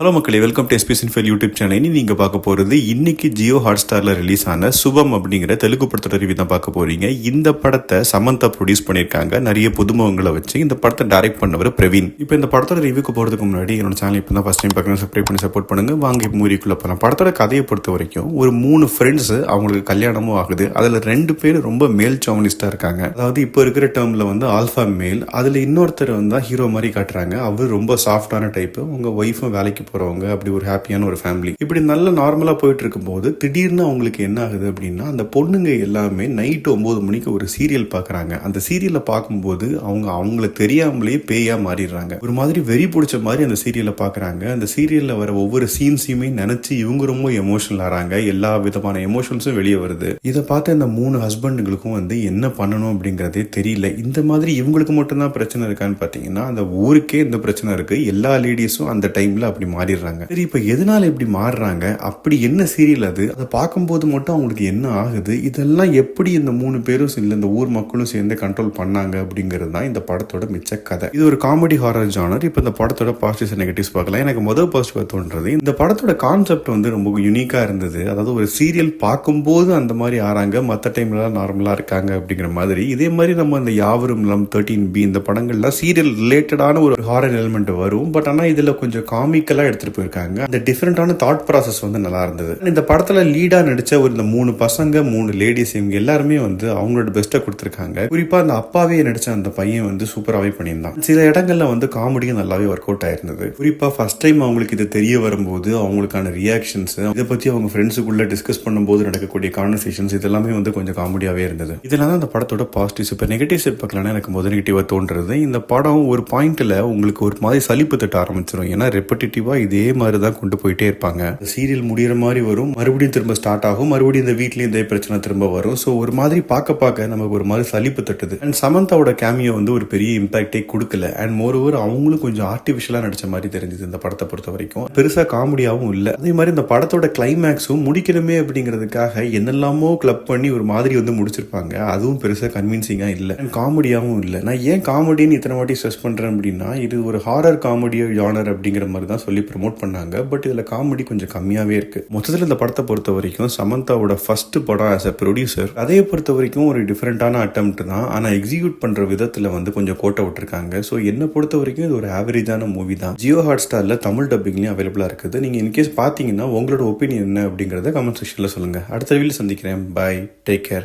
Hello மக்களே, welcome to SPS infile YouTube channel. நீங்க பார்க்க போறது இன்னைக்கு ஜியோ ஹாட்ஸ்டார்ல ரிலீஸ் ஆன சுபம் அப்படிங்கிற தெலுங்கு படத்தோட ரிவ்யூ தான் பார்க்க போறீங்க. இந்த படத்தை சமந்தா ப்ரொடியூஸ் பண்ணியிருக்காங்க. நிறைய புதுமுகங்களை வச்சு இந்த படத்தை டைரக்ட் பண்ணவர் பிரவீன். இப்போ இந்த படத்தோட ரிவ்யூக்கு போறதுக்கு முன்னாடி என்னோட சேனல் இப்போ தான் ஃபர்ஸ்ட் டைம் பார்க்கணும், சப்ஸ்கிரைப் பண்ணி சப்போர்ட் பண்ணுங்க. வாங்க இப்போ மூவிக்குள்ள போகலாம். படத்தோட கதையை பொறுத்த வரைக்கும் ஒரு 3 ஃப்ரெண்ட்ஸ், அவங்களுக்கு கல்யாணமும் ஆகுது. அதுல 2 பேர் ரொம்ப மேல் சாவனிஸ்டா இருக்காங்க. அதாவது இப்போ இருக்கிற டேர்ம்ல வந்து ஆல்ஃபா மேல். அதுல இன்னொருத்தர் வந்து ஹீரோ மாதிரி காட்டுறாங்க. அவர் ரொம்ப சாஃப்டான டைப். உங்க ஒய்ஃபும் வேலைக்கு போறவங்க, அப்படி ஒரு ஹாப்பியான ஒரு ஃபேமிலி. இப்படி நல்ல நார்மலா போயிட்டு இருக்கும் போது திடீர்னு அவங்களுக்கு என்ன ஆகுது அப்படின்னா, அந்த பொண்ணுங்க எல்லாமே நைட் 9 மணிக்கு ஒரு சீரியல் பாக்குறாங்க. அந்த சீரியலை பார்க்கும்போது அவங்களுக்கு தெரியாமலேயே பேயா மாறிடுறாங்க. ஒரு மாதிரி வெறி பிடிச்ச மாதிரி அந்த சீரியலை பாக்குறாங்க. அந்த சீரியல்ல வர ஒவ்வொரு சீன்ஸையுமே நினைச்சு இவங்க ரொம்ப எமோஷனல் ஆறாங்க. எல்லா விதமான எமோஷன்ஸும் வெளியே வருது. இதை பார்த்து இந்த 3 ஹஸ்பண்டுகளுக்கும் வந்து என்ன பண்ணணும் அப்படிங்கறதே தெரியல. இந்த மாதிரி இவங்களுக்கு மட்டும்தான் பிரச்சனை இருக்கான்னு பாத்தீங்கன்னா, அந்த ஊருக்கே இந்த பிரச்சனை இருக்கு. எல்லா லேடிஸும் அந்த டைம்ல அப்படி மாறிடுறாங்க. சரி, இப்ப எதனால இப்படி மாறுறாங்க? அப்படி என்ன சீரியல் அது? அதை பார்க்கும்போது மட்டும் அவங்களுக்கு என்ன ஆகுது? இதெல்லாம் எப்படி இந்த 3 பேரும் இந்த ஊர் மக்களும் சேர்ந்து கண்ட்ரோல் பண்ணாங்க அப்படிங்கிறது தான் இந்த படத்தோட மிச்ச கதை. இது ஒரு காமெடி ஹாரர் ஜானர். இப்ப இந்த படத்தோட பாசிட்டிவ்ஸ் நெகட்டிவ்ஸ் பார்க்கலாம். எனக்கு முதல் பாசிட்டிவா தோன்றது, இந்த படத்தோட கான்செப்ட் வந்து ரொம்ப யுனிக்கா இருந்தது. அதாவது ஒரு சீரியல் பார்க்கும்போது அந்த மாதிரி ஆறாங்க, மற்ற டைம்ல நார்மலா இருக்காங்க அப்படிங்கிற மாதிரி. இதே மாதிரி நம்ம இந்த யாவரும் நலம் 13B இந்த படங்கள்ல சீரியல் ரிலேட்டடான ஒரு ஹாரர் எலிமெண்ட் வரும். பட் ஆனா இதுல கொஞ்சம் காமிக்கலா எடுத்துட்டு போயிருக்காங்க. அந்த டிஃபரெண்டான தாட் ப்ராசஸ் வந்து நல்லா இருந்தது. இந்த படத்துல லீடா நடிச்ச ஒரு இந்த 3 பசங்க 3 லேடிஸ், இவங்க எல்லாருமே வந்து அவங்களோட பெஸ்ட்டை கொடுத்திருக்காங்க. குறிப்பா அந்த அப்பாவே நடிச்ச அந்த பையன் வந்து சூப்பராகவே பண்ணியிருந்தான். சில இடங்கள்ல வந்து காமெடியும் நல்லாவே ஒர்க் அவுட் ஆயிருந்தது. குறிப்பா ஃபர்ஸ்ட் டைம் அவங்களுக்கு இது தெரிய வரும்போது அவங்களுக்கான ரியாக்ஷன்ஸ், இதை பத்தி அவங்க ஃப்ரெண்ட்ஸுக்குள்ள டிஸ்கஸ் பண்ணும்போது நடக்கக்கூடிய கான்வர்சேஷன்ஸ், இதெல்லாமே வந்து கொஞ்சம் காமெடியாவே இருந்தது. இதெல்லாம் தான் அந்த படத்தோட பாசிட்டிவ்ஸ். இப்ப நெகட்டிவ் சைட் பார்க்கலாம்னா, எனக்கு முதல் நெகட்டிவா தோன்றது, இந்த படம் ஒரு பாயிண்ட்ல உங்களுக்கு ஒரு மாதிரி சலிப்பு தட்ட ஆரம்பிச்சிடும். ஏன்னா ரெப்படிட்டிவா இதே மாதிரி தான் கொண்டு போயிட்டே இருப்பாங்க. சீரியல் முடிகிற மாதிரி வரும், மறுபடியும் திரும்ப ஸ்டார்ட் ஆகும், மறுபடியும் இந்த வீட்லயும் இதே பிரச்சனை திரும்ப வரும். ஸோ ஒரு மாதிரி பார்க்க நமக்கு ஒரு மாதிரி சலிப்பு தட்டுது. அண்ட் சமந்தாவோட கேமியோ வந்து ஒரு பெரிய இம்பாக்டே கொடுக்கல. அண்ட் மோரோவர் அவங்களும் கொஞ்சம் ஆர்டிஃபிஷியலா நடிச்ச மாதிரி தெரிஞ்சது இந்த படத்தை பொறுத்த வரைக்கும். பெருசா காமெடியாவும் இல்லை. அதே மாதிரி இந்த படத்தோட கிளைமேக்ஸும் முடிக்கணுமே அப்படிங்கிறதுக்காக என்னெல்லாமோ கிளப் பண்ணி ஒரு மாதிரி வந்து முடிச்சிருப்பாங்க. அதுவும் பெருசா கன்வின்சிங்கா இல்லை. அண்ட் காமெடியாவும் இல்லை. நான் ஏன் காமெடின்னு இத்தனை வாட்டி ஸ்ட்ரெஸ் பண்றேன் அப்படின்னா, இது ஒரு ஹாரர் காமெடி ஜானர் அப்படிங்கிற மாதிரி தான் சொல்லி ப்ரமோட் பண்ணாங்க. பட் இதுல காமெடி கொஞ்சம் கம்மியாவே இருக்கு. மொத்தத்தில் இந்த படத்தை பொறுத்த வரைக்கும் சமந்தாவோட ஃபர்ஸ்ட் படம் ஆஸ் அ ப்ரொடியூசர், அதைய பொறுத்த வரைக்கும் ஒரு டிஃபரெண்டான அட்டெம்ப்ட் தான். ஆனா எக்ஸிக்யூட் பண்ற விதத்துல வந்து கொஞ்சம் கோட்டை விட்டுருக்காங்க. ஸோ என்னை பொறுத்த வரைக்கும் இது ஒரு ஆவரேஜான மூவி தான். ஜியோ ஹாட்ஸ்டார்ல தமிழ் டப்பிங்லயும் அவைலபிளா இருக்குது. நீங்க இன்கேஸ் பாத்தீங்கன்னா உங்களோட ஒப்பீனியன் என்ன அப்படிங்கறத கமெண்ட் செக்ஷன்ல சொல்லுங்க. அடுத்த வீடியோல சந்திக்கிறேன். Bye, take care.